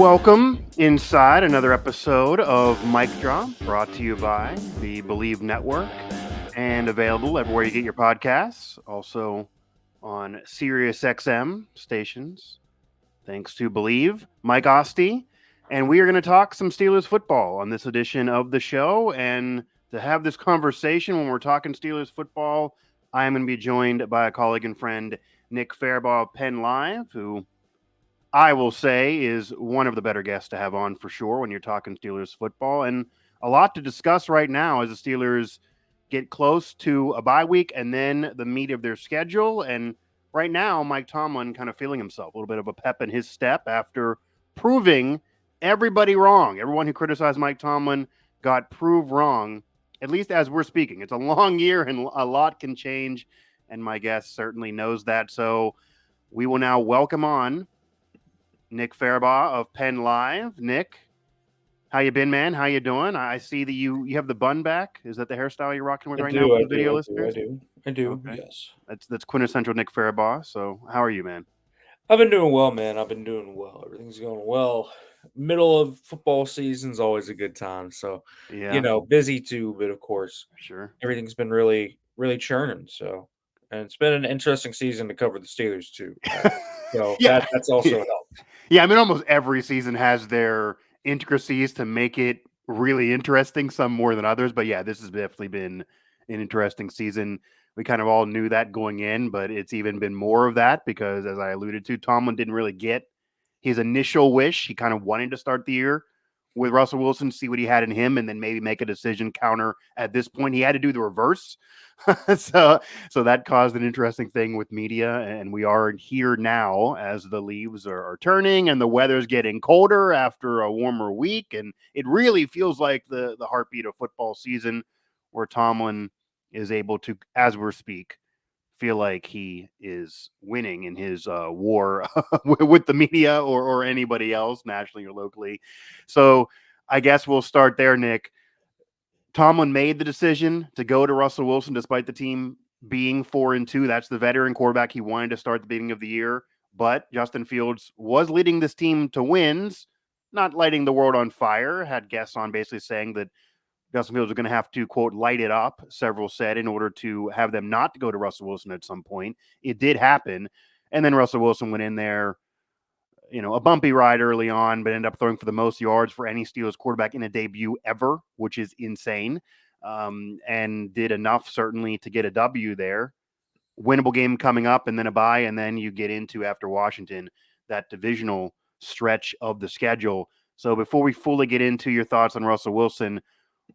Welcome inside another episode of Mic Drop, brought to you by the Believe Network and available everywhere you get your podcasts. Also on Sirius XM stations, thanks to Believe. Mike Asti, and we are going to talk some Steelers football on this edition of the show. And to have this conversation when we're talking Steelers football, I am going to be joined by a colleague and friend, Nick Farabaugh of Penn Live, who I will say is one of the better guests to have on for sure when you're talking Steelers football. And a lot to discuss right now as the Steelers get close to a bye week and then the meat of their schedule. And right now, Mike Tomlin kind of feeling himself, a little bit of a pep in his step after proving everybody wrong. Everyone who criticized Mike Tomlin got proved wrong, at least as we're speaking. It's a long year and a lot can change. And my guest certainly knows that. So we will now welcome on Nick Farabaugh of Penn Live. Nick, how you been, man? How you doing? I see that you have the bun back. Is that the hairstyle you're rocking with I right now do, for I the video do, I do, I listeners? do, I do. Okay, Yes, that's quintessential Nick Farabaugh. So how are you, man? I've been doing well, man. I've been doing well. Everything's going well. Middle of football season's always a good time. So, Yeah, busy too, but of course, sure. everything's been really, really churning. So, and it's been an interesting season to cover the Steelers too. So Yeah, that's also helped. yeah. I mean, almost every season has their intricacies to make it really interesting. Some more than others, but yeah, this has definitely been an interesting season. We kind of all knew that going in, but it's even been more of that because, as I alluded to, Tomlin didn't really get his initial wish. He kind of wanted to start the year with Russell Wilson, see what he had in him, and then maybe make a decision counter. At this point, he had to do the reverse. so so that caused an interesting thing with media, and we are here now as the leaves are turning and the weather's getting colder after a warmer week, and it really feels like the heartbeat of football season, where Tomlin is able to, as we speak, feel like he is winning in his war with the media or anybody else nationally or locally. So I guess we'll start there, Nick. Tomlin made the decision to go to Russell Wilson despite the team being 4-2. That's the veteran quarterback he wanted to start at the beginning of the year. But Justin Fields was leading this team to wins, not lighting the world on fire. Had guests on basically saying that Justin Fields was going to have to, quote, light it up, several said, in order to have them not go to Russell Wilson at some point. It did happen. And then Russell Wilson went in there, a bumpy ride early on, but ended up throwing for the most yards for any Steelers quarterback in a debut ever, which is insane. And did enough certainly to get a W there. Winnable game coming up, and then a bye, and then you get into, after Washington, that divisional stretch of the schedule. So before we fully get into your thoughts on Russell Wilson,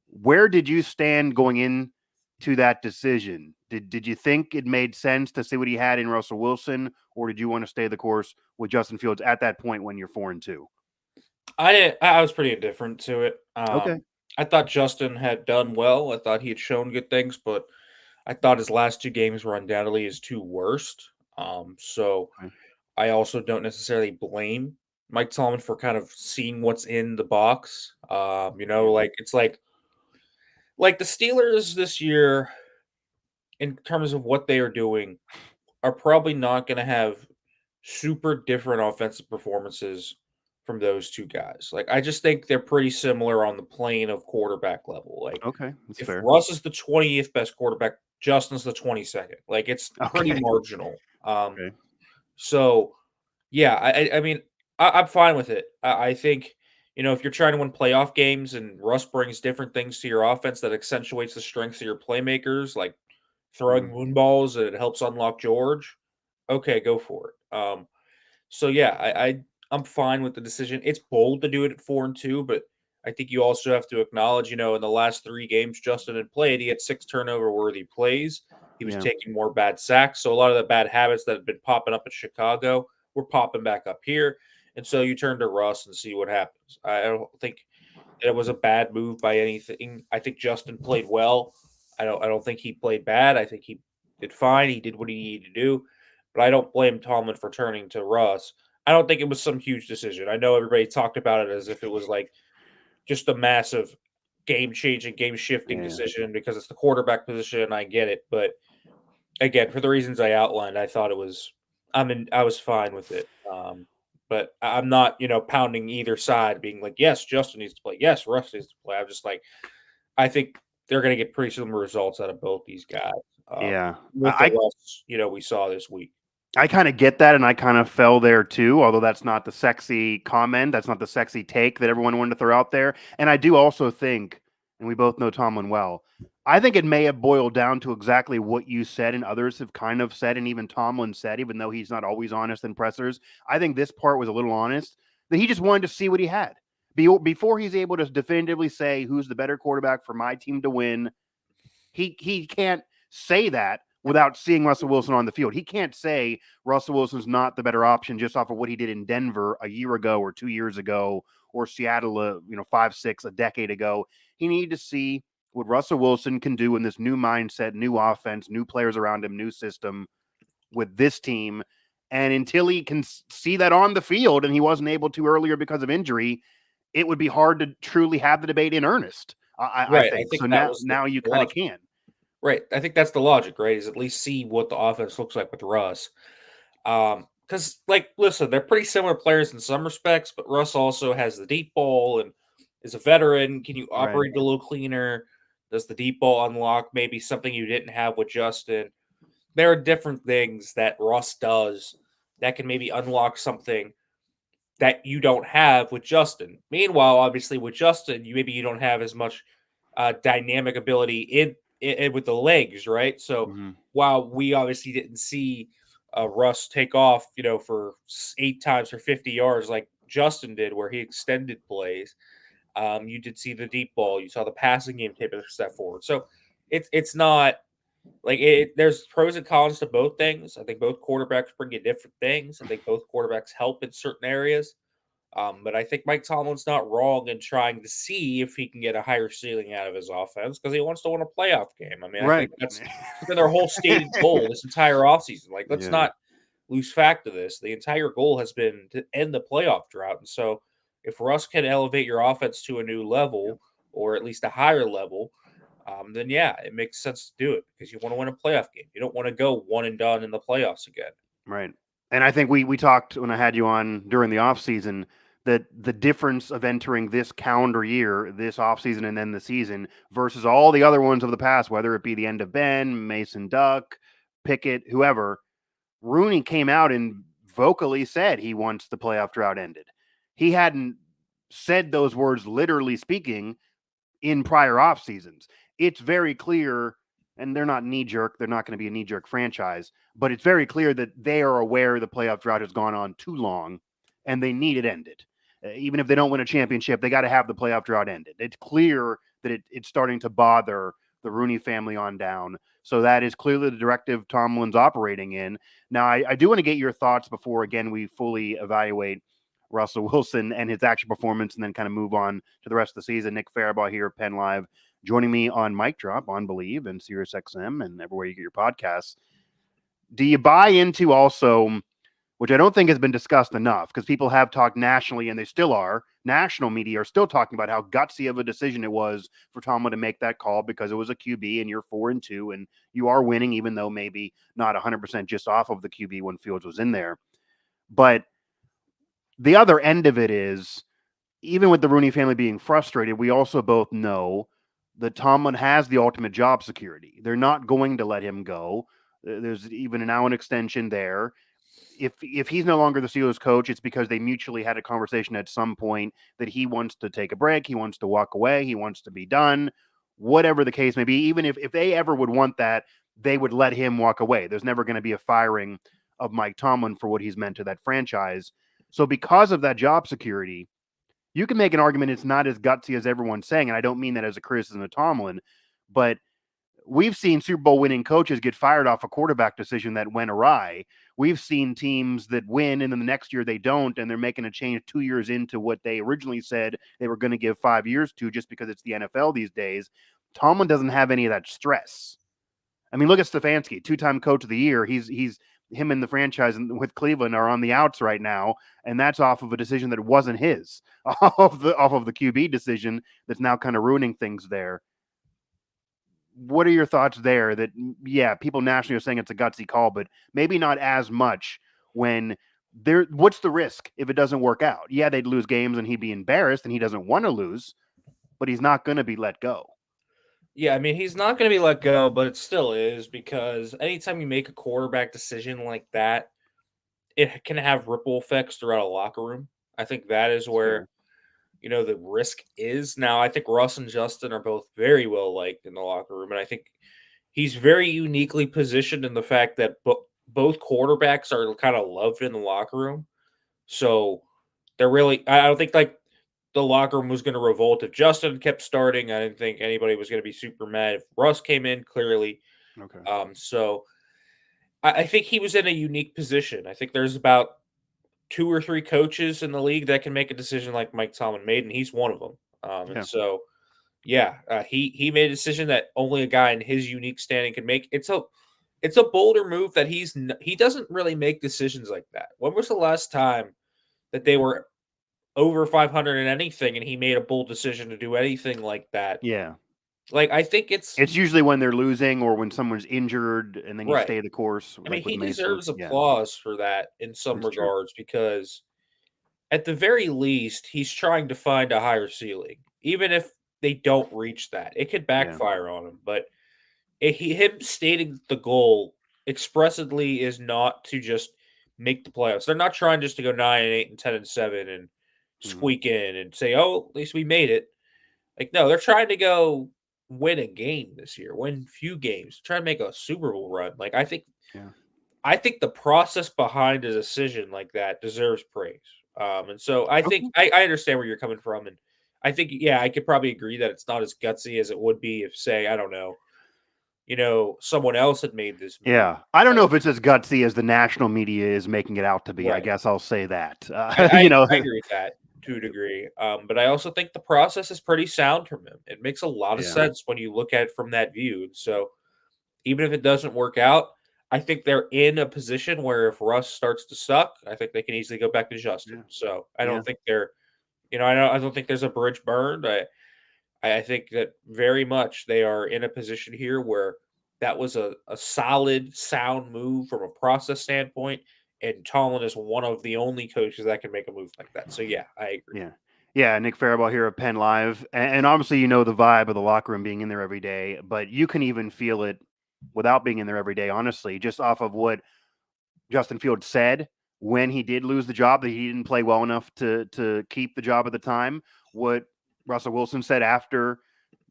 where did you stand going in to that decision? Did you think it made sense to see what he had in Russell Wilson, or did you want to stay the course with Justin Fields at that point when you're 4-2? I was pretty indifferent to it. Okay. I thought Justin had done well. I thought he had shown good things, but I thought his last two games were undoubtedly his two worst. So Okay. I also don't necessarily blame Mike Tomlin for kind of seeing what's in the box. Yeah. Like it's like the Steelers this year, in terms of what they are doing, are probably not going to have super different offensive performances from those two guys. Like I just think they're pretty similar on the plane of quarterback level. Like Okay. That's if fair. Russ is the 20th best quarterback, Justin's the 22nd. Like it's pretty Okay. marginal. Okay. So yeah, I mean, I'm fine with it. I think, if you're trying to win playoff games and Russ brings different things to your offense that accentuates the strengths of your playmakers, like throwing Mhm. moon balls and it helps unlock George, okay, go for it. So yeah, I'm fine with the decision. It's bold to do it at 4-2, but I think you also have to acknowledge, in the last three games Justin had played, he had six turnover worthy plays. He was Yeah. taking more bad sacks. So a lot of the bad habits that had been popping up in Chicago were popping back up here. And so you turn to Russ and see what happens. I don't think it was a bad move by anything. I think Justin played well. I don't think he played bad. I think he did fine. He did what he needed to do. But I don't blame Tomlin for turning to Russ. I don't think it was some huge decision. I know everybody talked about it as if it was like just a massive game changing, game shifting Yeah. decision because it's the quarterback position. I get it, but again, for the reasons I outlined, I thought it was. I was fine with it. But I'm not, pounding either side, being like, yes, Justin needs to play. Yes, Russ needs to play. I'm just like, I think they're going to get pretty similar results out of both these guys. Yeah. With the Russ, we saw this week. I kind of get that, and I kind of fell there too, although that's not the sexy comment. That's not the sexy take that everyone wanted to throw out there. And I do also think, and we both know Tomlin well, I think it may have boiled down to exactly what you said and others have kind of said, and even Tomlin said, even though he's not always honest in pressers. I think this part was a little honest, that he just wanted to see what he had. Before he's able to definitively say who's the better quarterback for my team to win, he can't say that without seeing Russell Wilson on the field. He can't say Russell Wilson's not the better option just off of what he did in Denver a year ago or 2 years ago or Seattle, 5, 6, a decade ago. He needed to see what Russell Wilson can do in this new mindset, new offense, new players around him, new system with this team. And until he can see that on the field, and he wasn't able to earlier because of injury, it would be hard to truly have the debate in eernest. I Right. I think think so. that was Now you the kind of logic. can. Right. I think that's the logic, right? Is at least see what the offense looks like with Russ. Because listen, they're pretty similar players in some respects, but Russ also has the deep ball and is a veteran. Can you Right. operate a little cleaner? Does the deep ball unlock maybe something you didn't have with Justin? There are different things that Russ does that can maybe unlock something that you don't have with Justin. Meanwhile, obviously with Justin, you don't have as much dynamic ability in with the legs, right? So Mm-hmm. while we obviously didn't see Russ take off, for 8 times for 50 yards like Justin did, where he extended plays, you did see the deep ball. You saw the passing game take a step forward. So it's not like there's pros and cons to both things. I think both quarterbacks bring you different things. I think both quarterbacks help in certain areas. But I think Mike Tomlin's not wrong in trying to see if he can get a higher ceiling out of his offense because he wants to win a playoff game. I mean, I Right. think that's been their whole stated goal this entire offseason. Like, let's Yeah. not lose fact of this. The entire goal has been to end the playoff drought. And so if Russ can elevate your offense to a new level or at least a higher level, then yeah, it makes sense to do it because you want to win a playoff game. You don't want to go one and done in the playoffs again. Right. And I think we talked when I had you on during the off season that the difference of entering this calendar year, this off season, and then the season versus all the other ones of the past, whether it be the end of Ben, Mason Duck, Pickett, whoever, Rooney came out and vocally said he wants the playoff drought ended. He hadn't said those words literally speaking in prior off seasons. It's very clear, and they're not knee jerk. They're not going to be a knee jerk franchise, but it's very clear that they are aware the playoff drought has gone on too long, and they need it ended. Even if they don't win a championship, they got to have the playoff drought ended. It's clear that it's starting to bother the Rooney family on down. So that is clearly the directive Tomlin's operating in. Now, I do want to get your thoughts before, again, we fully evaluate Russell Wilson and his actual performance, and then kind of move on to the rest of the season. Nick Farabaugh here, Penn Live, joining me on Mic Drop on Believe and SiriusXM and everywhere you get your podcasts. Do you buy into also, which I don't think has been discussed enough, because people have talked nationally, and they still are, national media are still talking about how gutsy of a decision it was for Tomlin to make that call because it was a QB and you're 4-2 and you are winning, even though maybe not 100% just off of the QB when Fields was in there. But the other end of it is, even with the Rooney family being frustrated, we also both know that Tomlin has the ultimate job security. They're not going to let him go. There's even now an extension there. If he's no longer the Steelers coach, it's because they mutually had a conversation at some point that he wants to take a break, he wants to walk away, he wants to be done, whatever the case may be. Even if they ever would want that, they would let him walk away. There's never going to be a firing of Mike Tomlin for what he's meant to that franchise. So because of that job security, you can make an argument it's not as gutsy as everyone's saying, and I don't mean that as a criticism of Tomlin, but we've seen Super Bowl winning coaches get fired off a quarterback decision that went awry. We've seen teams that win and then the next year they don't, and they're making a change 2 years into what they originally said they were going to give 5 years to just because it's the NFL these days. Tomlin doesn't have any of that stress. I mean, look at Stefanski, two-time coach of the year. He's him and the franchise with Cleveland are on the outs right now, and that's off of a decision that wasn't his, off of the QB decision that's now kind of ruining things there. What are your thoughts there? That, yeah, people nationally are saying it's a gutsy call, but maybe not as much when what's the risk if it doesn't work out? Yeah, they'd lose games and he'd be embarrassed and he doesn't want to lose, but he's not going to be let go. Yeah, I mean, he's not going to be let go, but it still is because anytime you make a quarterback decision like that, it can have ripple effects throughout a locker room. I think that is It's where, fair. the risk is. Now, I think Russ and Justin are both very well liked in the locker room, and I think he's very uniquely positioned in the fact that both quarterbacks are kind of loved in the locker room. So they're really, I don't think like the locker room was going to revolt if Justin kept starting. I didn't think anybody was going to be super mad if Russ came in clearly. Okay. So I think he was in a unique position. I think there's about two or three coaches in the league that can make a decision like Mike Tomlin made, and he's one of them. And Yeah. so, yeah, he made a decision that only a guy in his unique standing can make. It's a bolder move that he doesn't really make decisions like that. When was the last time that they were over 500 in anything and he made a bold decision to do anything like that? Yeah. Like I think it's It's usually when they're losing or when someone's injured and then you right. stay the course, I mean, like with he Mesa. deserves Yeah, applause for that in some it's true. regards because at the very least, he's trying to find a higher ceiling. Even if they don't reach that, it could Yeah. backfire on him. But him stating the goal expressly is not to just make the playoffs. They're not trying just to go 9-8 and 10-7 and Mhm. squeak in and say, "Oh, at least we made it." Like, no, they're trying to go win a game this year, win few games, try to make a Super Bowl run. Like, Yeah. I think the process behind a decision like that deserves praise. And so I think Okay. I understand where you're coming from, and I think yeah, I could probably agree that it's not as gutsy as it would be if, say, I don't know, someone else had made this move. Yeah. I don't But know if it's as gutsy as the national media is making it out to be. I right, guess I'll say that. I, You I know. I agree with that to a degree. But I also think the process is pretty sound from him. It makes a lot of Yeah. sense when you look at it from that view. And so even if it doesn't work out, I think they're in a position where if Russ starts to suck, I think they can easily go back to Justin. Yeah. So I Yeah. don't think I don't think there's a bridge burned. I think that very much they are in a position here where that was a solid, sound move from a process standpoint, and Tomlin is one of the only coaches that can make a move like that. So yeah, I agree. Yeah. Yeah, Nick Farabaugh here at Penn Live. And obviously, the vibe of the locker room being in there every day, but you can even feel it without being in there every day, honestly, just off of what Justin Fields said when he did lose the job that he didn't play well enough to keep the job at the time. What Russell Wilson said after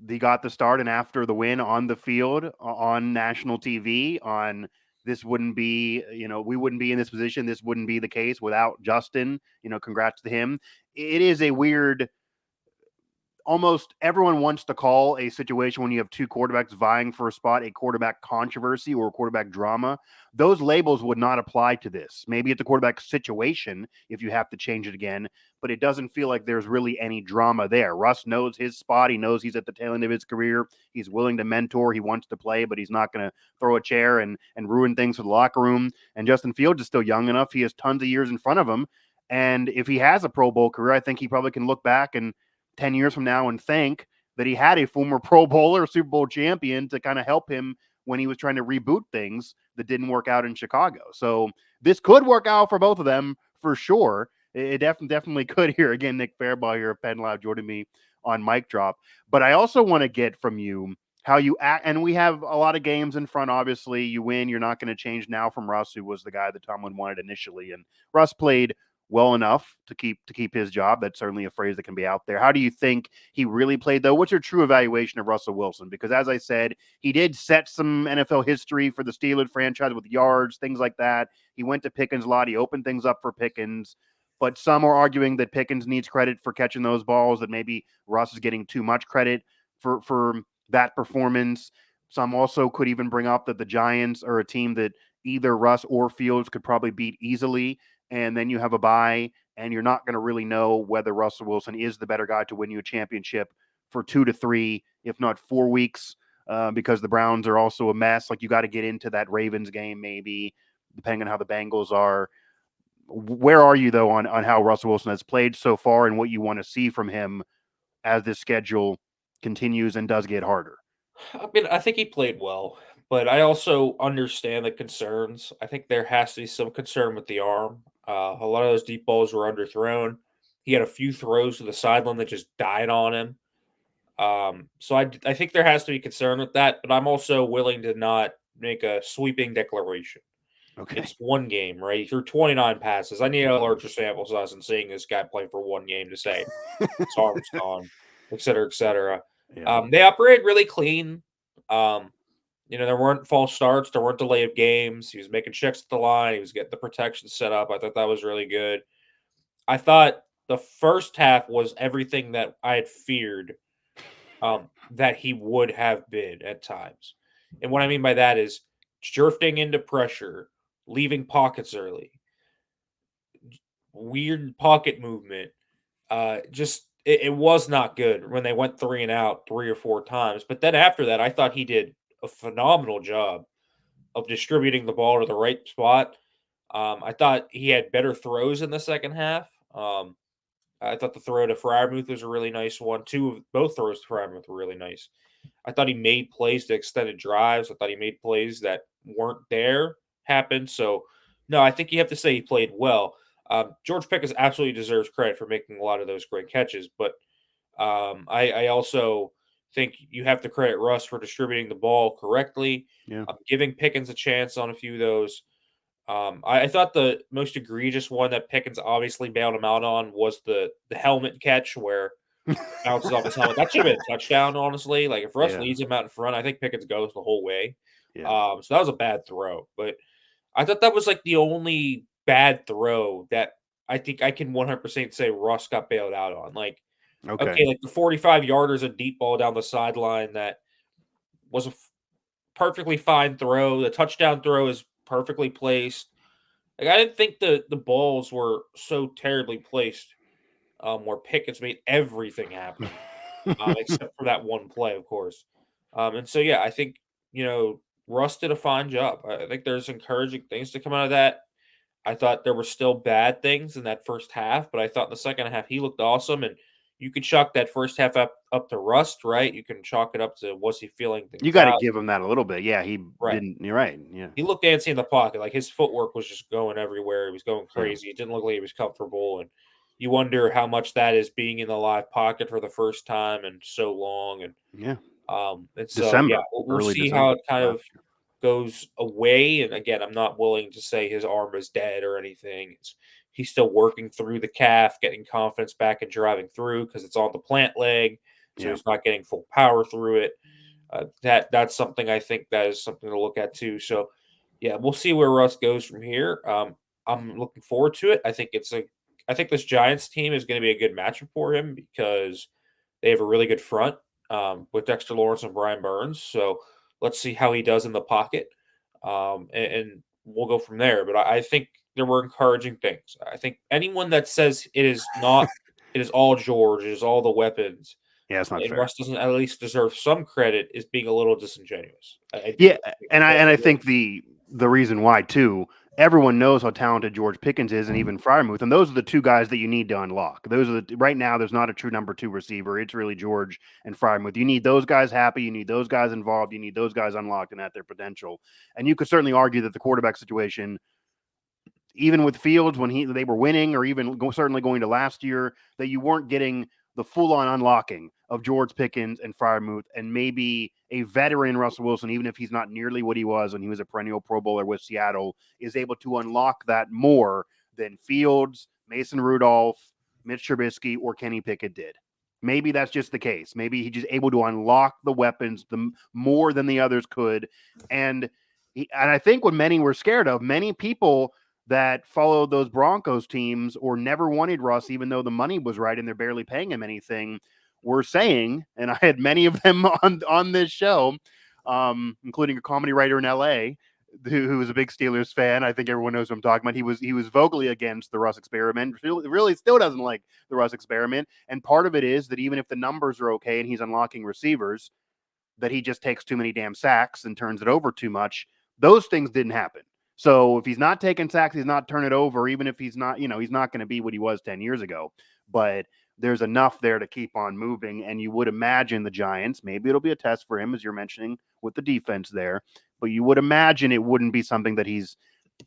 he got the start and after the win on the field on national TV on this wouldn't be, we wouldn't be in this position. This wouldn't be the case without Justin. Congrats to him. It is a weird, almost everyone wants to call a situation when you have two quarterbacks vying for a spot a quarterback controversy or quarterback drama. Those labels would not apply to this. Maybe it's a quarterback situation if you have to change it again, but it doesn't feel like there's really any drama there. Russ knows his spot. He knows he's at the tail end of his career. He's willing to mentor. He wants to play, but he's not going to throw a chair and ruin things for the locker room. And Justin Fields is still young enough. He has tons of years in front of him. And if he has a Pro Bowl career, I think he probably can look back and 10 years from now and think that he had a former Pro Bowler, Super Bowl champion to kind of help him when he was trying to reboot things that didn't work out in Chicago. So this could work out for both of them for sure. It definitely could here. Again, Nick Farabaugh here at Penn Live joining me on Mic Drop. But I also want to get from you how you act. And we have a lot of games in front. Obviously, you win. You're not going to change now from Russ, who was the guy that Tomlin wanted initially. And Russ played well enough to keep his job. That's certainly a phrase that can be out there. How do you think he really played, though? What's your true evaluation of Russell Wilson? Because as I said, he did set some NFL history for the Steelers franchise with yards, things like that. He went to Pickens a lot. He opened things up for Pickens. But some are arguing that Pickens needs credit for catching those balls, that maybe Russ is getting too much credit for that performance. Some also could even bring up that the Giants are a team that either Russ or Fields could probably beat easily, and then you have a bye, and you're not going to really know whether Russell Wilson is the better guy to win you a championship for 2 to 3, if not 4 weeks, because the Browns are also a mess. Like, you got to get into that Ravens game, maybe, depending on how the Bengals are. Where are you, though, on how Russell Wilson has played so far and what you want to see from him as this schedule continues and does get harder? I mean, I think he played well. But I also understand the concerns. I think there has to be some concern with the arm. A lot of those deep balls were underthrown. He had a few throws to the sideline that just died on him. So I think there has to be concern with that, but I'm also willing to not make a sweeping declaration. Okay. It's one game, right? He threw 29 passes. I need a larger sample size than seeing this guy play for one game to say his arm's gone, et cetera, et cetera. Yeah. They operated really clean. Um, there weren't false starts. There weren't delay of games. He was making checks at the line. He was getting the protection set up. I thought that was really good. I thought the first half was everything that I had feared that he would have been at times. And what I mean by that is drifting into pressure, leaving pockets early, weird pocket movement. Just it was not good when they went three and out 3 or 4 times. But then after that, I thought he did a phenomenal job of distributing the ball to the right spot. I thought he had better throws in the second half. I thought the throw to Fryermuth was a really nice one. Both throws to Fryermuth were really nice. I thought he made plays to extended drives. I thought he made plays that weren't there happen. So, no, I think you have to say he played well. George Pickens absolutely deserves credit for making a lot of those great catches, but I also think you have to credit Russ for distributing the ball correctly, Yeah. giving Pickens a chance on a few of those. I thought the most egregious one that Pickens obviously bailed him out on was the helmet catch where bounces off his helmet. That should have been a touchdown, honestly. Like if Russ Yeah. leads him out in front, I think Pickens goes the whole way. Yeah. So that was a bad throw, but I thought that was like the only bad throw that I think I can 100% say Russ got bailed out on. Like, Okay. okay, like the 45 yarders, a deep ball down the sideline that was a perfectly fine throw. The touchdown throw is perfectly placed. Like I didn't think the balls were so terribly placed. Where Pickens made everything happen, except for that one play, of course. And so yeah, I think Russ did a fine job. I think there's encouraging things to come out of that. I thought there were still bad things in that first half, but I thought in the second half he looked awesome. And you could chalk that first half up to rust, right? You can chalk it up to was he feeling You things got to out, give him that a little bit. Yeah, he right? didn't. You're right. Yeah. He looked dancing in the pocket, like his footwork was just going everywhere. He was going Yeah. crazy. It didn't look like he was comfortable, and you wonder how much that is being in the live pocket for the first time and so long. Yeah. And so yeah, December, we'll early see how December it kind last of goes away. And again, I'm not willing to say his arm is dead or anything. He's still working through the calf, getting confidence back and driving through because it's on the plant leg, so year. he's not getting full power through it. That's something I think that is something to look at too. So yeah, we'll see where Russ goes from here. I'm looking forward to it. I think this Giants team is going to be a good matchup for him because they have a really good front with Dexter Lawrence and Brian Burns. So let's see how he does in the pocket, and we'll go from there. But I think there were encouraging things. I think anyone that says it is not, it is all George, it is all the weapons, Yeah, it's not and fair. Russ doesn't at least deserve some credit is being a little disingenuous. I do. Yeah, and I think the reason why too, everyone knows how talented George Pickens is, and even Fryermuth, and those are the two guys that you need to unlock. Those are right now. There's not a true number two receiver. It's really George and Fryermuth. You need those guys happy. You need those guys involved. You need those guys unlocked and at their potential. And you could certainly argue that the quarterback situation, even with Fields when they were winning, or even certainly going to last year, that you weren't getting the full-on unlocking of George Pickens and Fryermuth, and maybe a veteran Russell Wilson, even if he's not nearly what he was when he was a perennial Pro Bowler with Seattle, is able to unlock that more than Fields, Mason Rudolph, Mitch Trubisky, or Kenny Pickett did. Maybe that's just the case. Maybe he's just able to unlock the weapons more than the others could. And I think what many were scared of, many people that followed those Broncos teams or never wanted Russ, even though the money was right and they're barely paying him anything, were saying, and I had many of them on this show, including a comedy writer in LA who was a big Steelers fan. I think everyone knows what I'm talking about. He was vocally against the Russ experiment. Really still doesn't like the Russ experiment. And part of it is that even if the numbers are okay and he's unlocking receivers, that he just takes too many damn sacks and turns it over too much. Those things didn't happen. So if he's not taking sacks, he's not turning it over, even if he's not, he's not going to be what he was 10 years ago. But there's enough there to keep on moving. And you would imagine the Giants, maybe it'll be a test for him, as you're mentioning, with the defense there, but you would imagine it wouldn't be something that he's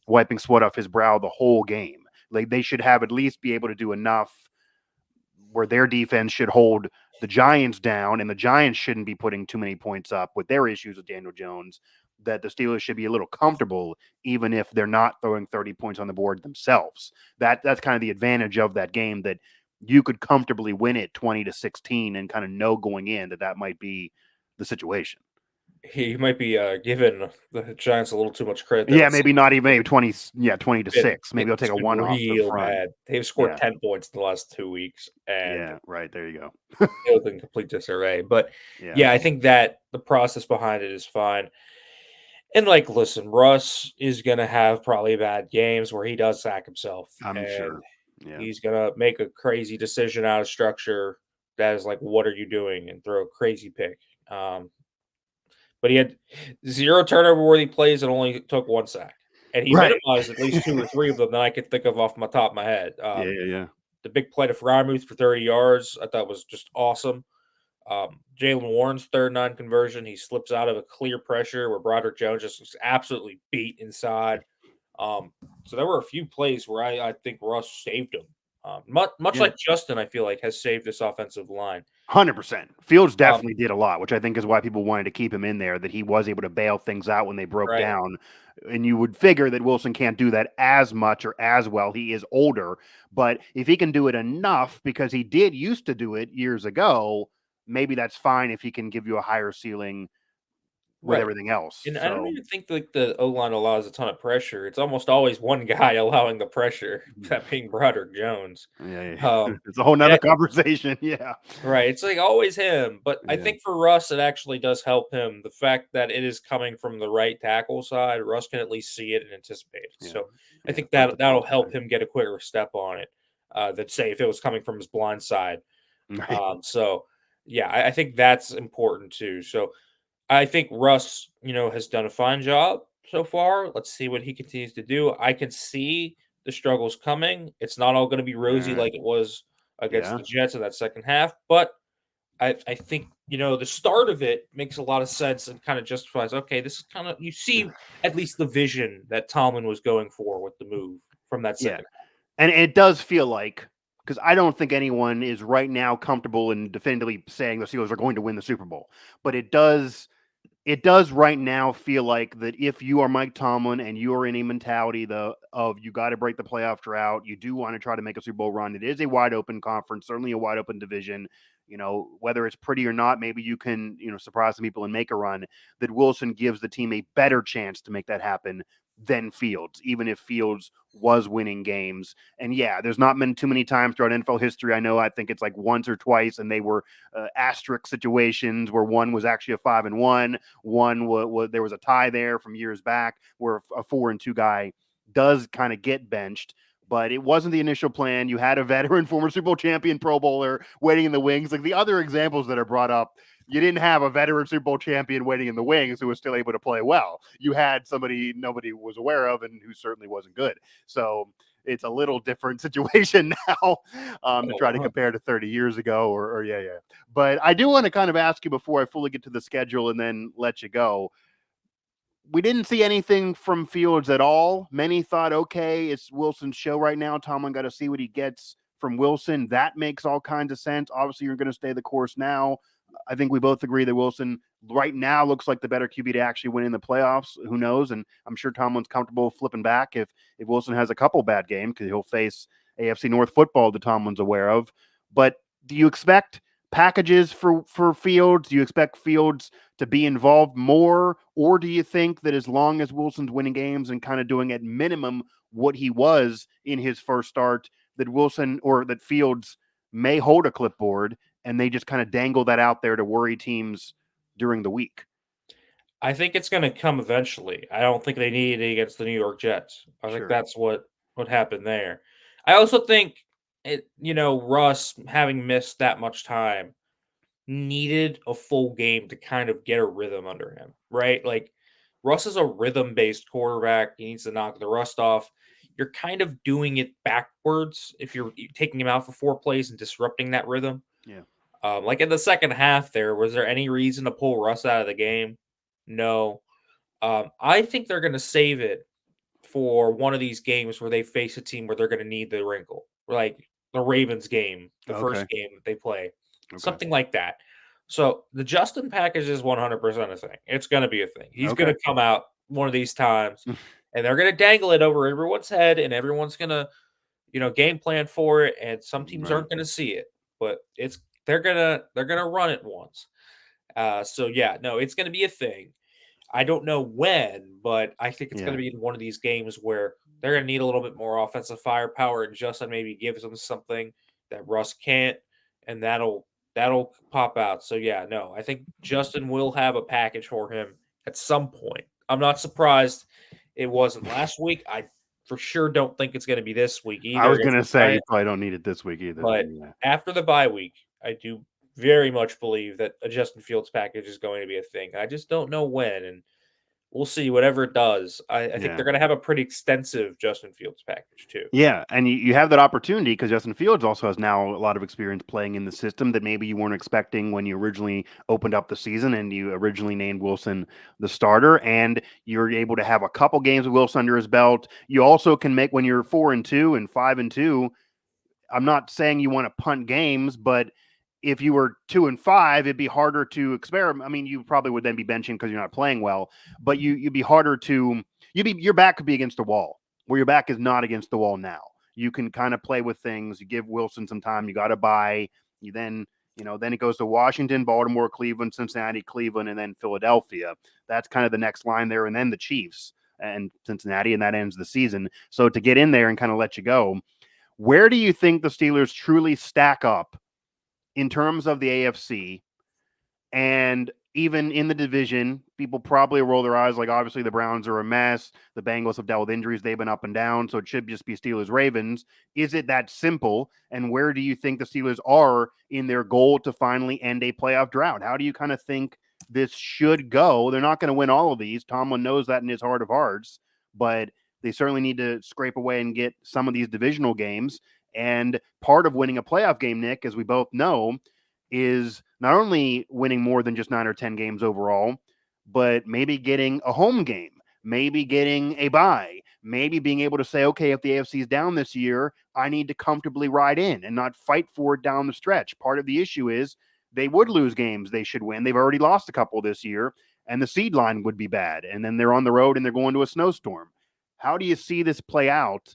wiping sweat off his brow the whole game. Like they should have at least be able to do enough where their defense should hold the Giants down, and the Giants shouldn't be putting too many points up with their issues with Daniel Jones. That the Steelers should be a little comfortable, even if they're not throwing 30 points on the board themselves. That's kind of the advantage of that game, that you could comfortably win it 20-16 and kind of know going in that might be the situation. He might be giving the Giants a little too much credit there. Yeah, maybe not even maybe 20. Yeah, 20-6. Maybe It's I'll take a been one off the real front. bad. They've scored Yeah, 10 points in the last 2 weeks, and yeah, right there you go. it was in complete disarray. But Yeah, yeah, I think that the process behind it is fine. And like, listen, Russ is gonna have probably bad games where he does sack himself, I'm and sure. Yeah, he's gonna make a crazy decision out of structure that is like, "What are you doing?" and throw a crazy pick. Um, but he had 0 turnover worthy plays and only took 1 sack, and he right. minimized at least 2 or 3 of them that I could think of off my top of my head. Yeah, yeah, yeah. The big play to Frymuth for 30 yards, I thought was just awesome. Jalen Warren's 3rd-9 conversion, he slips out of a clear pressure where Broderick Jones just was absolutely beat inside. Um, so there were a few plays where I think Russ saved him. Much Yeah. like Justin, I feel like has saved this offensive line. 100%. Fields Um, definitely did a lot, which I think is why people wanted to keep him in there, that he was able to bail things out when they broke right. down. And you would figure that Wilson can't do that as much or as well. He is older, but if he can do it enough, because he did used to do it years ago, maybe that's fine if he can give you a higher ceiling with Right. everything else. And I don't So, even think like the O line allows a ton of pressure. It's almost always one guy allowing the pressure, that being Broderick Jones. yeah, yeah. Um, It's a whole and nother conversation. Yeah. right, it's like always him. But I Yeah. think for Russ, it actually does help him. The fact that it is coming from the right tackle side, Russ can at least see it and anticipate it. Yeah. So I Yeah. think That's a that'll positive. help him get a quicker step on it. Than say if it was coming from his blind side. Right. So yeah, I think that's important too. So I think Russ, has done a fine job so far. Let's see what he continues to do. I can see the struggles coming. It's not all going to be rosy Yeah. like it was against Yeah. the Jets in that second half, but I think the start of it makes a lot of sense and kind of justifies. Okay, this is kind of you see at least the vision that Tomlin was going for with the move from that Yeah. second. And it does feel like, because I don't think anyone is right now comfortable in definitively saying the Steelers are going to win the Super Bowl, but it does right now feel like that if you are Mike Tomlin and you are in a mentality of you got to break the playoff drought, you do want to try to make a Super Bowl run. It is a wide open conference, certainly a wide open division. Whether it's pretty or not, maybe you can, surprise some people and make a run. That Wilson gives the team a better chance to make that happen than Fields, even if Fields was winning games. And yeah, there's not been too many times throughout NFL history. I think it's like once or twice, and they were asterisk situations where one was actually a 5-1. One was there was a tie there from years back where a 4-2 guy does kind of get benched, but it wasn't the initial plan. You had a veteran, former Super Bowl champion, Pro Bowler waiting in the wings. Like the other examples that are brought up, you didn't have a veteran Super Bowl champion waiting in the wings who was still able to play well. You had somebody nobody was aware of and who certainly wasn't good. So it's a little different situation now to try to Oh, compare to 30 years ago or yeah, yeah. But I do want to kind of ask you before I fully get to the schedule and then let you go. We didn't see anything from Fields at all. Many thought, okay, it's Wilson's show right now. Tomlin got to see what he gets from Wilson. That makes all kinds of sense. Obviously, you're going to stay the course now. I think we both agree that Wilson right now looks like the better QB to actually win in the playoffs. Who knows? And I'm sure Tomlin's comfortable flipping back if Wilson has a couple bad games because he'll face AFC North football that Tomlin's aware of. But do you expect packages for Fields? Do you expect Fields to be involved more, or do you think that as long as Wilson's winning games and kind of doing at minimum what he was in his first start, that Wilson or that Fields may hold a clipboard and they just kind of dangle that out there to worry teams during the week? I think it's going to come eventually. I don't think they needed it against the New York Jets. I think Sure. that's what happened there. I also think Russ having missed that much time needed a full game to kind of get a rhythm under him, right? Like Russ is a rhythm-based quarterback. He needs to knock the rust off. you're kind of doing it backwards if you're taking him out for 4 plays and disrupting that rhythm. Yeah. Like in the second half, was there any reason to pull Russ out of the game? No. I think they're going to save it for one of these games where they face a team where they're going to need the wrinkle, like the Ravens game, the Okay. first game that they play, Okay. something like that. So the Justin package is 100% a thing. It's going to be a thing. He's going Okay. to come out one of these times, and they're going to dangle it over everyone's head, and everyone's going to, game plan for it. And some teams Right. aren't going to see it, but they're gonna run it once. So yeah, no, it's going to be a thing. I don't know when, but I think it's going Yeah. to be in one of these games where they're going to need a little bit more offensive firepower, and Justin maybe gives them something that Russ can't, and that'll pop out. So yeah, no, I think Justin will have a package for him at some point. I'm not surprised it wasn't last week. I for sure don't think it's going to be this week I either was against gonna the say you Giants. probably don't need it this week either. But Yeah. after the bye week, I do very much believe that a Justin Fields package is going to be a thing. I just don't know when, and we'll see. Whatever it does, I think Yeah. they're going to have a pretty extensive Justin Fields package too. Yeah, and you have that opportunity because Justin Fields also has now a lot of experience playing in the system that maybe you weren't expecting when you originally opened up the season and you originally named Wilson the starter. And you're able to have a couple games with Wilson under his belt. You also can make when you're 4-2 and 5-2. I'm not saying you want to punt games, but if you were 2-5, it'd be harder to experiment. I mean, you probably would then be benching because you're not playing well, but you'd be harder to your back could be against the wall where your back is not against the wall now. You can kind of play with things. You give Wilson some time. You got to buy. You then then it goes to Washington, Baltimore, Cleveland, Cincinnati, Cleveland, and then Philadelphia. That's kind of the next line there, and then the Chiefs and Cincinnati, and that ends the season. So to get in there and kind of let you go, where do you think the Steelers truly stack up in terms of the AFC? And even in the division, people probably roll their eyes like obviously the Browns are a mess. The Bengals have dealt with injuries. They've been up and down. So it should just be Steelers Ravens. Is it that simple? And where do you think the Steelers are in their goal to finally end a playoff drought? How do you kind of think this should go? They're not going to win all of these. Tomlin knows that in his heart of hearts, but they certainly need to scrape away and get some of these divisional games. And part of winning a playoff game, Nick, as we both know, is not only winning more than just 9 or 10 games overall, but maybe getting a home game, maybe getting a bye, maybe being able to say, okay, if the AFC is down this year, I need to comfortably ride in and not fight for it down the stretch. Part of the issue is they would lose games they should win. They've already lost a couple this year, and the seed line would be bad. And then they're on the road and they're going to a snowstorm. How do you see this play out,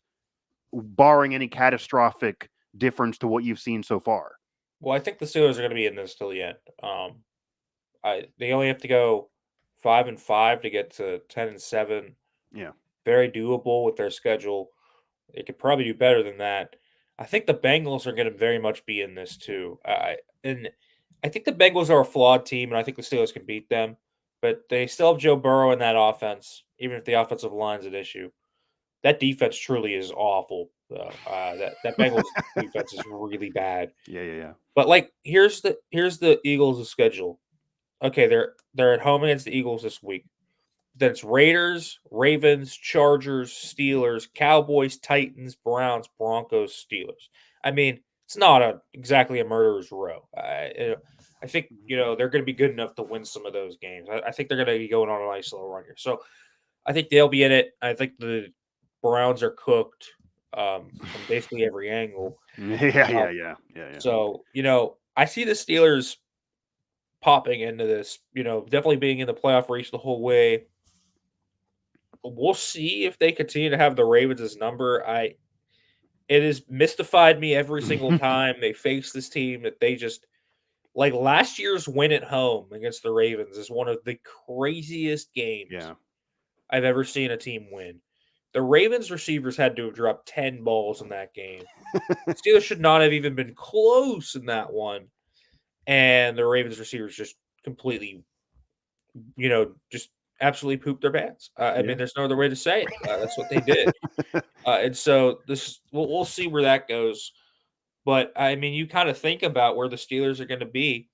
barring any catastrophic difference to what you've seen so far? Well, I think the Steelers are going to be in this till the end. They only have to go 5-5 to get to 10-7. Yeah. Very doable with their schedule. They could probably do better than that. I think the Bengals are going to very much be in this too. And I think the Bengals are a flawed team, and I think the Steelers can beat them. But they still have Joe Burrow in that offense, even if the offensive line's an issue. That defense truly is awful, though. That Bengals defense is really bad. Yeah, yeah, yeah. But like, here's the Eagles' schedule. Okay, they're at home against the Eagles this week. Then it's Raiders, Ravens, Chargers, Steelers, Cowboys, Titans, Browns, Broncos, Steelers. I mean, it's not exactly a murderer's row. I think they're going to be good enough to win some of those games. I think they're going to be going on a nice little run here. So I think they'll be in it. I think the Browns are cooked from basically every angle. Yeah, Um, yeah, yeah, yeah, yeah. so I see the Steelers popping into this. Definitely being in the playoff race the whole way. We'll see if they continue to have the Ravens' number. It has mystified me every single time they face this team that they just like last year's win at home against the Ravens is one of the craziest games Yeah. I've ever seen a team win. The Ravens receivers had to have dropped 10 balls in that game. Steelers should not have even been close in that one. And the Ravens receivers just completely, just absolutely pooped their pants. I Yeah. mean, there's no other way to say it. That's what they did. And so this, we'll see where that goes. But I mean, you kind of think about where the Steelers are going to be.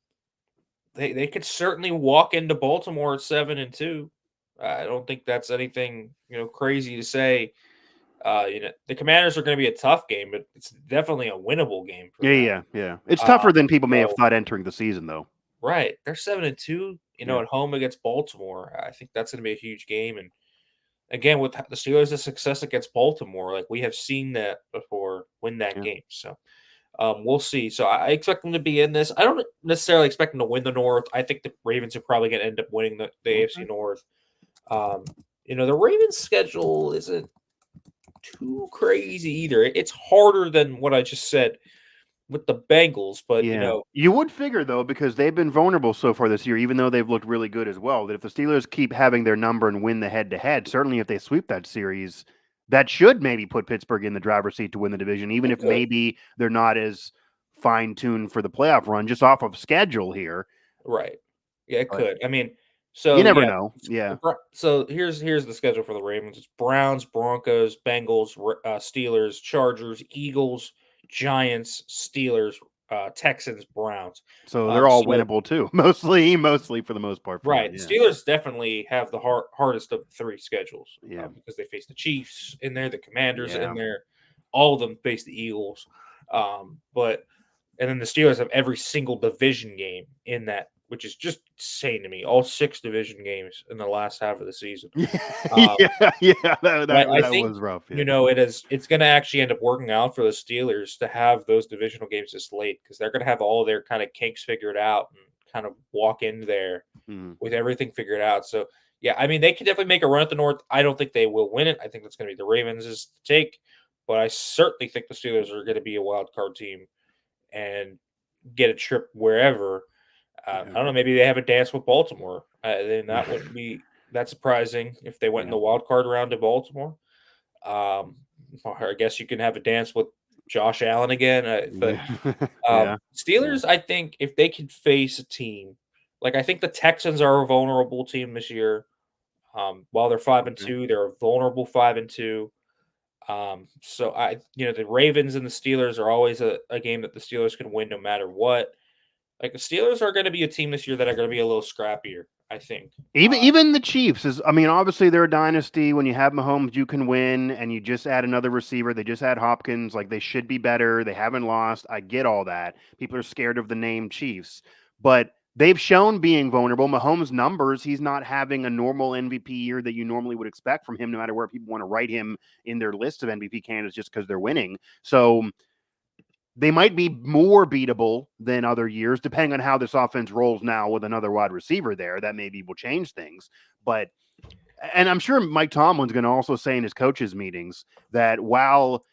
They could certainly walk into Baltimore at 7-2. I don't think that's anything crazy to say. The Commanders are going to be a tough game, but it's definitely a winnable game for Yeah, them. yeah, yeah. It's tougher than people may have So thought entering the season, though. right, they're 7-2. Yeah. At home against Baltimore. I think that's going to be a huge game. And again, with the Steelers' success against Baltimore, like we have seen that before, win that Yeah. game. So we'll see. So I expect them to be in this. I don't necessarily expect them to win the North. I think the Ravens are probably going to end up winning the AFC Okay. North. Um, the Ravens' schedule isn't too crazy either. It's harder than what I just said with the Bengals, but Yeah. You would figure, though, because they've been vulnerable so far this year, even though they've looked really good as well, that if the Steelers keep having their number and win the head-to-head, certainly if they sweep that series, that should maybe put Pittsburgh in the driver's seat to win the division, even it if could. maybe they're not as fine-tuned for the playoff run, just off of schedule here. Right. Yeah, it But could. I mean, you so never yeah. know. Yeah. So here's the schedule for the Ravens. It's Browns, Broncos, Bengals, Steelers, Chargers, Eagles, Giants, Steelers, Texans, Browns. So they're all So winnable too. Mostly for the most part for them. right, the Yeah. Steelers definitely have the hardest of the three schedules Yeah. because they face the Chiefs in there, the Commanders in Yeah. there, all of them face the Eagles. But and then the Steelers have every single division game in that, which is just insane to me. All 6 division games in the last half of the season. Um, Yeah, yeah, I that think was rough. Yeah. it's going to actually end up working out for the Steelers to have those divisional games this late because they're going to have all their kind of kinks figured out and kind of walk in there Mhm. with everything figured out. So yeah, I mean they can definitely make a run at the North. I don't think they will win it. I think that's going to be the Ravens' take, but I certainly think the Steelers are going to be a wild card team and get a trip wherever. I Yeah. don't know. Maybe they have a dance with Baltimore. Then that wouldn't be that surprising if they went in Yeah. the wild card round to Baltimore. Or I guess you can have a dance with Josh Allen again. But Yeah. Yeah. Yeah. Steelers, I think if they can face a team like I think the Texans are a vulnerable team this year. While they're five and Okay. two, they're a vulnerable 5-2. So the Ravens and the Steelers are always a game that the Steelers can win no matter what. Like the Steelers are going to be a team this year that are going to be a little scrappier, I think. Even the Chiefs is, I mean, obviously they're a dynasty. When you have Mahomes, you can win, and you just add another receiver. They just had Hopkins. Like they should be better. They haven't lost. I get all that. People are scared of the name Chiefs, but they've shown being vulnerable. Mahomes' numbers, he's not having a normal MVP year that you normally would expect from him, no matter where people want to write him in their list of MVP candidates just because they're winning. So they might be more beatable than other years, depending on how this offense rolls now with another wide receiver there. That maybe will change things. But, and I'm sure Mike Tomlin's going to also say in his coaches' meetings that while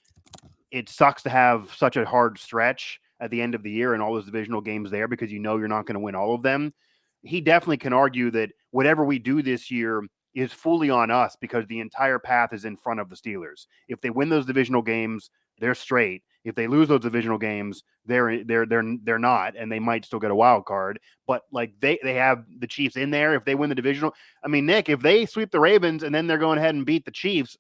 it sucks to have such a hard stretch at the end of the year and all those divisional games there because you know you're not going to win all of them, he definitely can argue that whatever we do this year is fully on us because the entire path is in front of the Steelers. If they win those divisional games, they're straight. If they lose those divisional games, they're not, and they might still get a wild card. But like they have the Chiefs in there. If they win the divisional, I mean, Nick, if they sweep the Ravens and then they're going ahead and beat the Chiefs,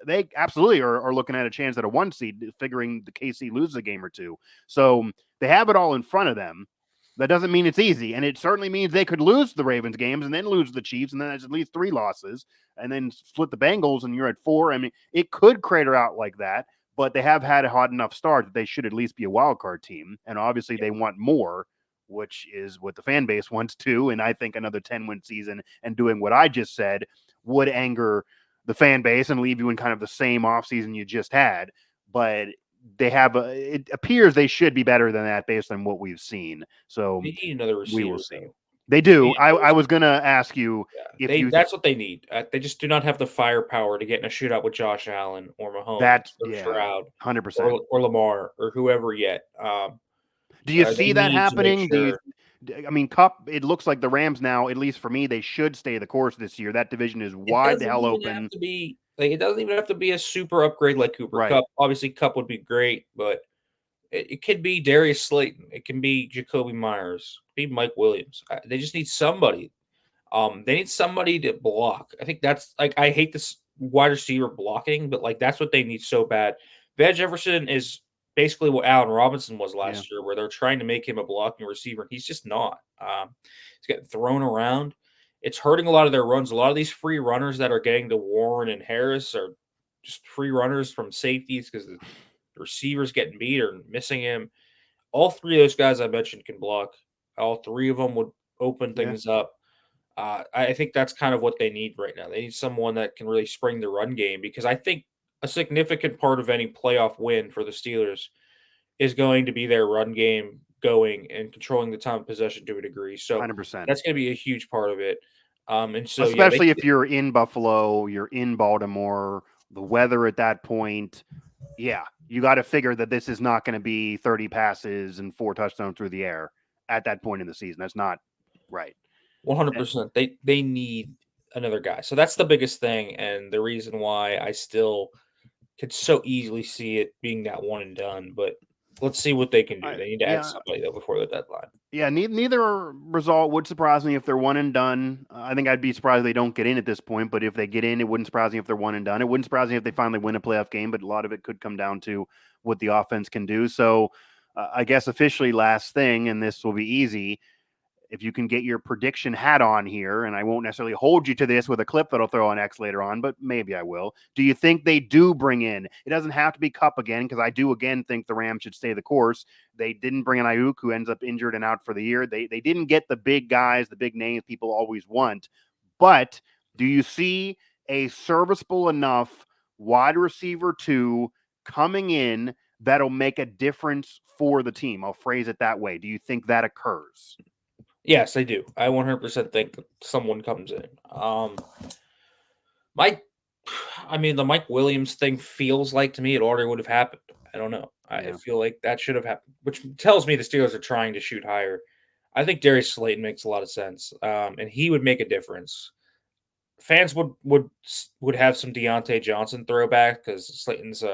they absolutely are looking at a chance at a 1 seed, figuring the KC loses a game or two. So they have it all in front of them. That doesn't mean it's easy, and it certainly means they could lose the Ravens games and then lose the Chiefs, and then that's at least 3 losses, and then split the Bengals, and you're at 4. I mean, it could crater out like that, but they have had a hot enough start that they should at least be a wild card team, and obviously they want more, which is what the fan base wants too. And I think another 10-win season and doing what I just said would anger the fan base and leave you in kind of the same offseason you just had. But it appears they should be better than that based on what we've seen. So They need another we will receiver, see. though. They They do. need another I receiver. was going to ask you Yeah, if you that's what they need. They just do not have the firepower to get in a shootout with Josh Allen or Mahomes that's, or yeah, Stroud 100%. or Lamar or whoever yet. Do you They see that need to make happening? sure I mean, Cup, it looks like the Rams now, at least for me, they should stay the course this year. That division is it wide the doesn't hell even have open. to be like it doesn't even have to be a super upgrade like Cooper Right. Cup. Obviously, Cup would be great, but it could be Darius Slayton. It can be Jacoby Myers. It could be Mike Williams. They just need somebody. They need somebody to block. I think that's like I hate this wide receiver blocking, but like that's what they need so bad. Veg Jefferson is basically what Allen Robinson was Yeah. last year, where they're trying to make him a blocking receiver, and he's just not. He's getting thrown around. It's hurting a lot of their runs. A lot of these free runners that are getting to Warren and Harris are just free runners from safeties because the receivers getting beat or missing him. All three of those guys I mentioned can block. All three of them would open Yeah, things up. I think that's kind of what they need right now. They need someone that can really spring the run game because I think a significant part of any playoff win for the Steelers is going to be their run game going and controlling the time of possession to a degree. So 100%. that's going to be a huge part of it. And so yeah, Especially if you're in Buffalo, you're in Baltimore, the weather at that point. Yeah, you got to figure that this is not going to be 30 passes and 4 touchdowns through the air at that point in the season. That's not right. 100%. They need another guy. So that's the biggest thing and the reason why I still could so easily see it being that one and done, but let's see what they can do. They need to add Yeah, somebody though before the deadline. yeah. Neither result would surprise me if they're one and done. I think I'd be surprised if they don't get in at this point. But if they get in, it wouldn't surprise me if they're one and done. It wouldn't surprise me if they finally win a playoff game. But a lot of it could come down to what the offense can do. So, I guess officially last thing, and this will be easy. If you can get your prediction hat on here, and I won't necessarily hold you to this with a clip that I'll throw on X later on, but maybe I will. Do you think they do bring in? It doesn't have to be Cup again, because I do again think the Rams should stay the course. They didn't bring in Ayuk, who ends up injured and out for the year. They didn't get the big guys, the big names people always want. But do you see a serviceable enough wide receiver 2 coming in that'll make a difference for the team? I'll phrase it that way. Do you think that occurs? Yes, I do. I 100% think that someone comes in. Mike, I mean, the Mike Williams thing feels like to me it already would have happened. I don't know. I Yeah. feel like that should have happened, which tells me the Steelers are trying to shoot higher. I think Darius Slayton makes a lot of sense, and he would make a difference. Fans would have some Deontay Johnson throwback because Slayton's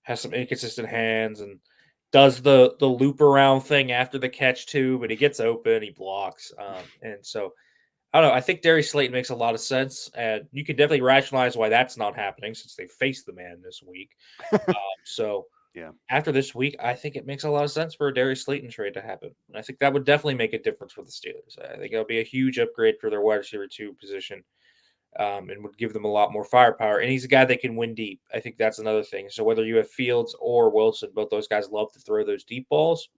has some inconsistent hands and does the loop around thing after the catch too, but he gets open, he blocks, and so I don't know. I think Darius Slayton makes a lot of sense, and you can definitely rationalize why that's not happening since they faced the man this week. So Yeah. after this week, I think it makes a lot of sense for a Darius Slayton trade to happen. And I think that would definitely make a difference for the Steelers. I think it'll be a huge upgrade for their wide receiver 2 position, and would give them a lot more firepower. And he's a guy that can win deep. I think that's another thing. So whether you have Fields or Wilson, both those guys love to throw those deep balls,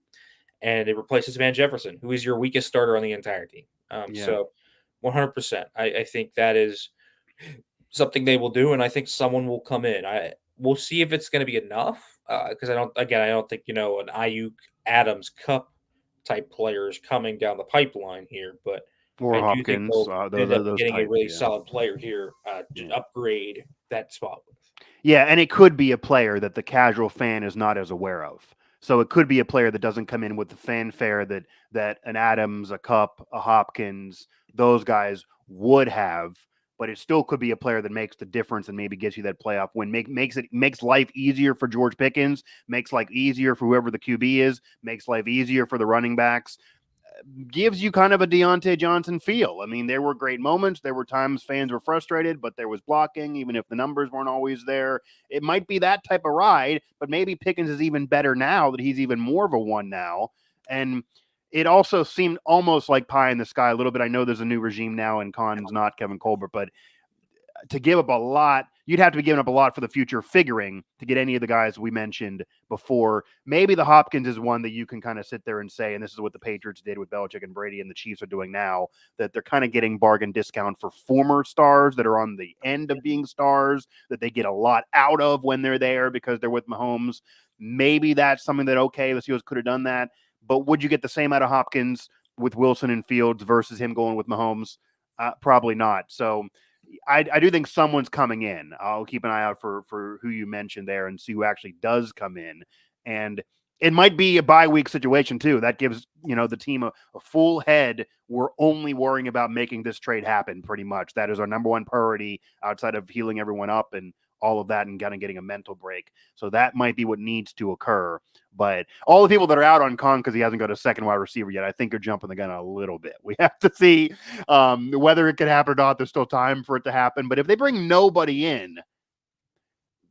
and it replaces Van Jefferson, who is your weakest starter on the entire team. Yeah. So 100%. I think that is something they will do, and I think someone will come in. We'll see if it's going to be enough because I don't think an Ayuk Adams Cup type player is coming down the pipeline here, but Or I do think Hopkins, they'll end up those getting a type. really Yeah. solid player here to Yeah. upgrade that spot with. Yeah, and it could be a player that the casual fan is not as aware of. So it could be a player that doesn't come in with the fanfare that an Adams, a Cup, a Hopkins, those guys would have. But it still could be a player that makes the difference and maybe gets you that playoff win. Makes life easier for George Pickens, makes life easier for whoever the QB is, makes life easier for the running backs. Gives you kind of a Deontay Johnson feel. I mean, there were great moments. There were times fans were frustrated, but there was blocking, even if the numbers weren't always there. It might be that type of ride, but maybe Pickens is even better now that he's even more of a one now. And it also seemed almost like pie in the sky a little bit. I know there's a new regime now, and Khan's not Kevin Colbert, but to give up a lot, you'd have to be giving up a lot for the future figuring to get any of the guys we mentioned before. Maybe the Hopkins is one that you can kind of sit there and say, and this is what the Patriots did with Belichick and Brady and the Chiefs are doing now, that they're kind of getting bargain discount for former stars that are on the end of being stars, that they get a lot out of when they're there because they're with Mahomes. Maybe that's something that, okay, the Steelers could have done that. But would you get the same out of Hopkins with Wilson and Fields versus him going with Mahomes? Probably not. So I do think someone's coming in. I'll keep an eye out for who you mentioned there and see who actually does come in. And it might be a bye week situation too. That gives the team a full head. We're only worrying about making this trade happen. Pretty much, that is our number one priority outside of healing everyone up and all of that, and kind of getting a mental break. So that might be what needs to occur. But all the people that are out on Khan because he hasn't got a second wide receiver yet, I think are jumping the gun a little bit. We have to see whether it can happen or not. There's still time for it to happen. But if they bring nobody in,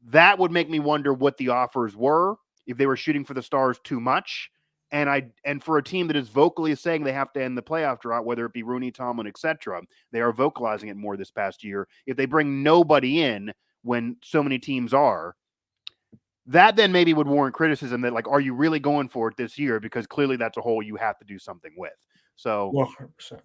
that would make me wonder what the offers were, if they were shooting for the stars too much. And for a team that is vocally saying they have to end the playoff drought, whether it be Rooney, Tomlin, etc., they are vocalizing it more this past year. If they bring nobody in, when so many teams are, that then maybe would warrant criticism that, like, are you really going for it this year? Because clearly that's a hole you have to do something with. So 100%.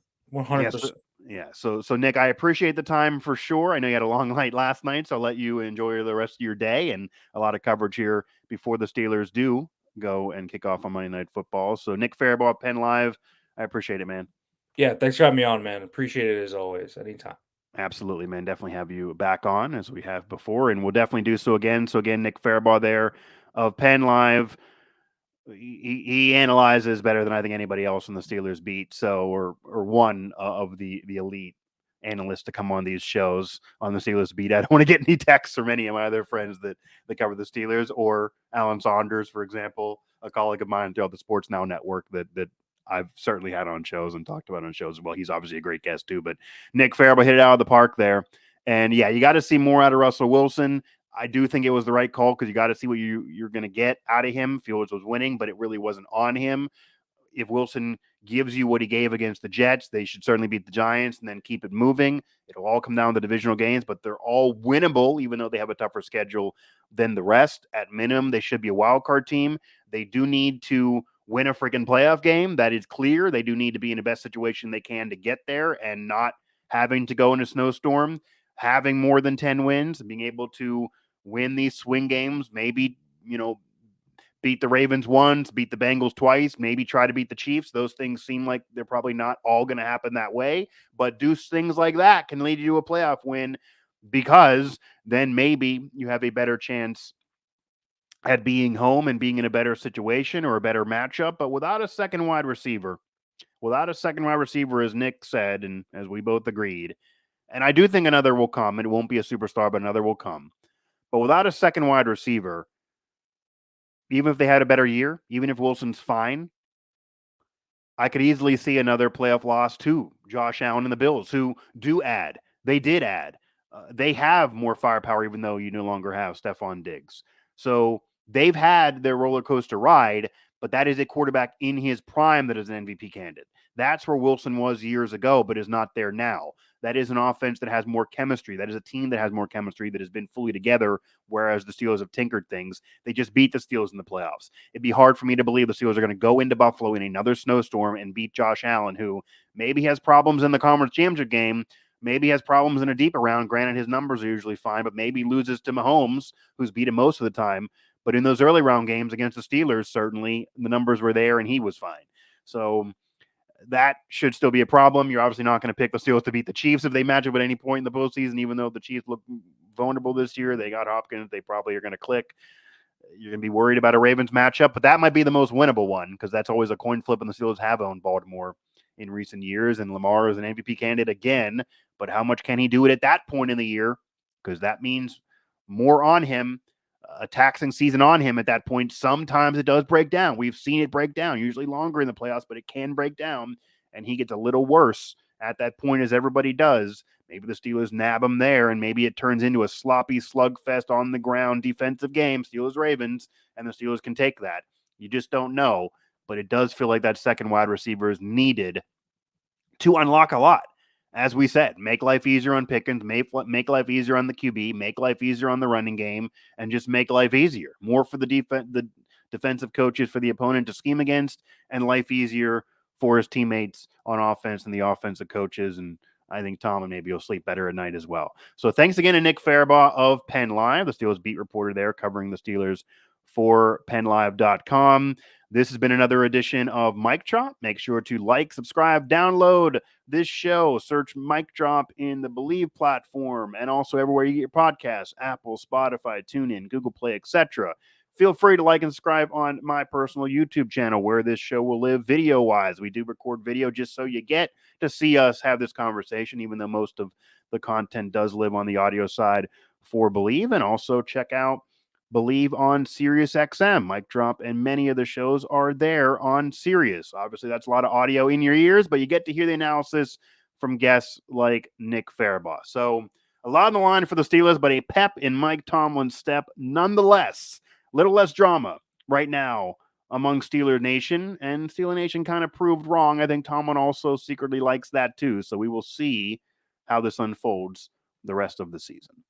yes, 100%. yeah. So Nick, I appreciate the time for sure. I know you had a long night last night, so I'll let you enjoy the rest of your day and a lot of coverage here before the Steelers do go and kick off on Monday Night Football. So Nick Farabaugh of Penn Live, I appreciate it, man. Yeah, thanks for having me on, man. Appreciate it as always. Anytime. Absolutely, man. Definitely have you back on as we have before, and we'll definitely do so again. So again, Nick Farabaugh there of Penn Live. He analyzes better than I think anybody else on the Steelers beat. So, or one of the elite analysts to come on these shows on the Steelers beat. I don't want to get any texts from any of my other friends that cover the Steelers, or Alan Saunders, for example, a colleague of mine throughout the Sports Now network that I've certainly had on shows and talked about on shows as well. He's obviously a great guest too. But Nick Farabaugh hit it out of the park there. And yeah, you got to see more out of Russell Wilson. I do think it was the right call because you got to see what you're going to get out of him. Fields was winning, but it really wasn't on him. If Wilson gives you what he gave against the Jets, they should certainly beat the Giants and then keep it moving. It'll all come down to divisional games, but they're all winnable, even though they have a tougher schedule than the rest. At minimum, they should be a wild card team. They do need to win a freaking playoff game. That is clear. They do need to be in the best situation they can to get there and not having to go in a snowstorm, having more than 10 wins, being able to win these swing games, maybe, beat the Ravens once, beat the Bengals twice, maybe try to beat the Chiefs. Those things seem like they're probably not all going to happen that way, but do things like that can lead you to a playoff win, because then maybe you have a better chance at being home and being in a better situation or a better matchup. But without a second wide receiver, as Nick said, and as we both agreed, and I do think another will come. It won't be a superstar, but another will come. But without a second wide receiver, even if they had a better year, even if Wilson's fine, I could easily see another playoff loss to Josh Allen and the Bills, who do add. They did add. They have more firepower, even though you no longer have Stephon Diggs. So they've had their roller coaster ride, but that is a quarterback in his prime that is an MVP candidate. That's where Wilson was years ago, but is not there now. That is an offense that has more chemistry. That is a team that has more chemistry, that has been fully together, whereas the Steelers have tinkered things. They just beat the Steelers in the playoffs. It'd be hard for me to believe the Steelers are going to go into Buffalo in another snowstorm and beat Josh Allen, who maybe has problems in the conference championship game, maybe has problems in a deeper round. Granted, his numbers are usually fine, but maybe loses to Mahomes, who's beat him most of the time. But in those early round games against the Steelers, certainly the numbers were there and he was fine. So that should still be a problem. You're obviously not going to pick the Steelers to beat the Chiefs if they match up at any point in the postseason, even though the Chiefs look vulnerable this year. They got Hopkins. They probably are going to click. You're going to be worried about a Ravens matchup, but that might be the most winnable one because that's always a coin flip, and the Steelers have owned Baltimore in recent years, and Lamar is an MVP candidate again. But how much can he do it at that point in the year? Because that means more on him, a taxing season on him at that point. Sometimes it does break down. We've seen it break down, usually longer in the playoffs, but it can break down, and he gets a little worse at that point, as everybody does. Maybe the Steelers nab him there, and maybe it turns into a sloppy slugfest on the ground defensive game, Steelers-Ravens, and the Steelers can take that. You just don't know, but it does feel like that second wide receiver is needed to unlock a lot. As we said, make life easier on Pickens, make life easier on the QB, make life easier on the running game, and just make life easier. More for the defensive coaches for the opponent to scheme against, and life easier for his teammates on offense and the offensive coaches. And I think Tomlin maybe will sleep better at night as well. So thanks again to Nick Farabaugh of Penn Live, the Steelers beat reporter there covering the Steelers for PennLive.com. This has been another edition of Mike Drop. Make sure to like, subscribe, download this show. Search Mike Drop in the Believe platform and also everywhere you get your podcasts, Apple, Spotify, TuneIn, Google Play, etc. Feel free to like and subscribe on my personal YouTube channel where this show will live video-wise. We do record video just so you get to see us have this conversation, even though most of the content does live on the audio side for Believe. And also check out Believe on Sirius XM. Mike Drop and many of the shows are there on Sirius. Obviously, that's a lot of audio in your ears, but you get to hear the analysis from guests like Nick Farabaugh. So a lot on the line for the Steelers, but a pep in Mike Tomlin's step nonetheless. Little less drama right now among Steeler Nation, and Steeler Nation kind of proved wrong. I think Tomlin also secretly likes that too. So we will see how this unfolds the rest of the season.